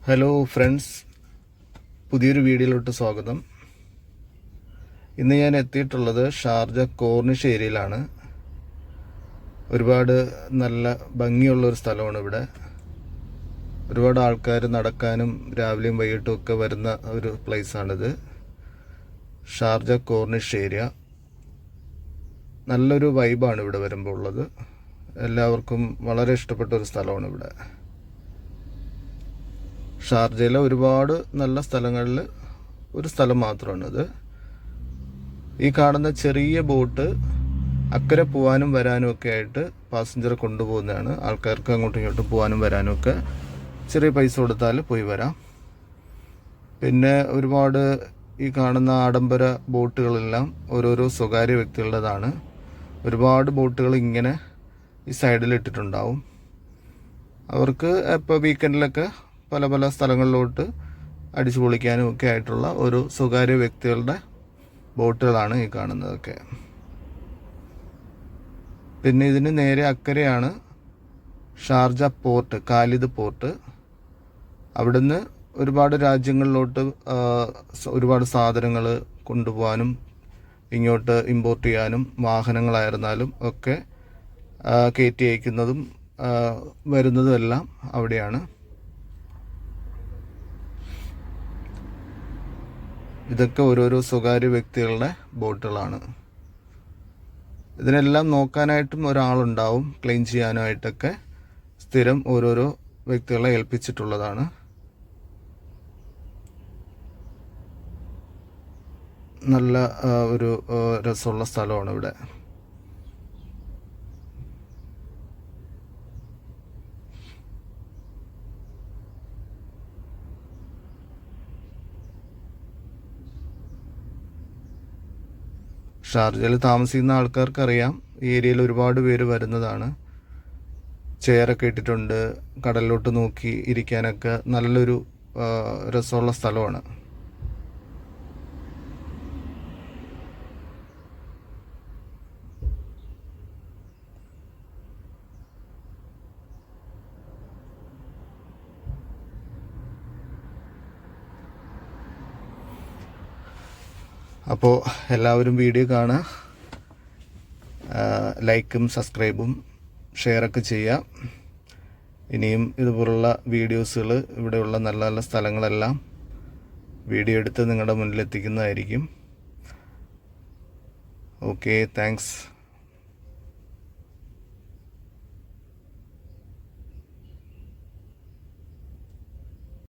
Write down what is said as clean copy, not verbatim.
Hello friends, പുതിയൊരു വീഡിയോയിലോട്ട് സ്വാഗതം. ഇന്ന് ഞാൻ എത്തിയിട്ടുള്ളത് ഷാർജ കോർണിഷ് ഏരിയയിലാണ്. ഒരുപാട് നല്ല ഭംഗിയുള്ളൊരു സ്ഥലമാണ് ഇവിടെ. ഒരുപാട് ആൾക്കാർ നടക്കാനും രാവിലെയും വൈകിട്ടും ഒക്കെ വരുന്ന ഒരു പ്ലേസാണിത്. ഷാർജ കോർണിഷ് ഏരിയ നല്ലൊരു വൈബാണ് ഇവിടെ വരുമ്പോൾ ഉള്ളത്. എല്ലാവർക്കും വളരെ ഇഷ്ടപ്പെട്ട ഒരു സ്ഥലമാണ് ഇവിടെ. ഷാർജയിലെ ഒരുപാട് നല്ല സ്ഥലങ്ങളിൽ ഒരു സ്ഥലം മാത്രമാണിത്. ഈ കാണുന്ന ചെറിയ ബോട്ട് അക്കരെ പോകാനും വരാനും ഒക്കെ ആയിട്ട് പാസഞ്ചറെ കൊണ്ടുപോകുന്നതാണ്. ആൾക്കാർക്ക് അങ്ങോട്ടും ഇങ്ങോട്ടും പോകാനും വരാനും ഒക്കെ ചെറിയ പൈസ കൊടുത്താൽ പോയി വരാം. പിന്നെ ഒരുപാട് ഈ കാണുന്ന ആഡംബര ബോട്ടുകളെല്ലാം ഓരോരോ സ്വകാര്യ വ്യക്തികളുടേതാണ്. ഒരുപാട് ബോട്ടുകൾ ഇങ്ങനെ ഈ സൈഡിൽ ഇട്ടിട്ടുണ്ടാവും. അവർക്ക് ഇപ്പോൾ വീക്കെൻഡിലൊക്കെ പല പല സ്ഥലങ്ങളിലോട്ട് അടിച്ചു പൊളിക്കാനും ഒക്കെ ആയിട്ടുള്ള ഒരു സ്വകാര്യ വ്യക്തികളുടെ ബോട്ടുകളാണ് ഈ കാണുന്നതൊക്കെ. പിന്നെ ഇതിന് നേരെ അക്കരെയാണ് ഷാർജ പോർട്ട്, ഖാലിദ് പോർട്ട്. അവിടുന്ന് ഒരുപാട് രാജ്യങ്ങളിലോട്ട് ഒരുപാട് സാധനങ്ങൾ കൊണ്ടുപോകാനും ഇങ്ങോട്ട് ഇമ്പോർട്ട് ചെയ്യാനും വാഹനങ്ങളായിരുന്നാലും ഒക്കെ കയറ്റി അയക്കുന്നതും വരുന്നതും എല്ലാം അവിടെയാണ്. ഇതൊക്കെ ഓരോരോ സ്വകാര്യ വ്യക്തികളുടെ ബോട്ടുകളാണ്. ഇതിനെല്ലാം നോക്കാനായിട്ടും ഒരാളുണ്ടാവും, ക്ലീൻ ചെയ്യാനായിട്ടൊക്കെ സ്ഥിരം ഓരോരോ വ്യക്തികളെ ഏൽപ്പിച്ചിട്ടുള്ളതാണ്. നല്ല ഒരു രസമുള്ള സ്ഥലമാണ് ഇവിടെ. ഷാർജയിൽ താമസിക്കുന്ന ആൾക്കാർക്കറിയാം, ഈ ഏരിയയിൽ ഒരുപാട് പേര് വരുന്നതാണ്. ചെയറൊക്കെ ഇട്ടിട്ടുണ്ട്. കടലിലോട്ട് നോക്കി ഇരിക്കാനൊക്കെ നല്ലൊരു രസമുള്ള സ്ഥലമാണ്. അപ്പോൾ എല്ലാവരും വീഡിയോ കാണുക, ലൈക്കും സബ്സ്ക്രൈബും ഷെയറൊക്കെ ചെയ്യുക. ഇനിയും ഇതുപോലുള്ള വീഡിയോസുകൾ, ഇവിടെയുള്ള നല്ല നല്ല സ്ഥലങ്ങളെല്ലാം വീഡിയോ എടുത്ത് നിങ്ങളുടെ മുന്നിലെത്തിക്കുന്നതായിരിക്കും. Okay, thanks.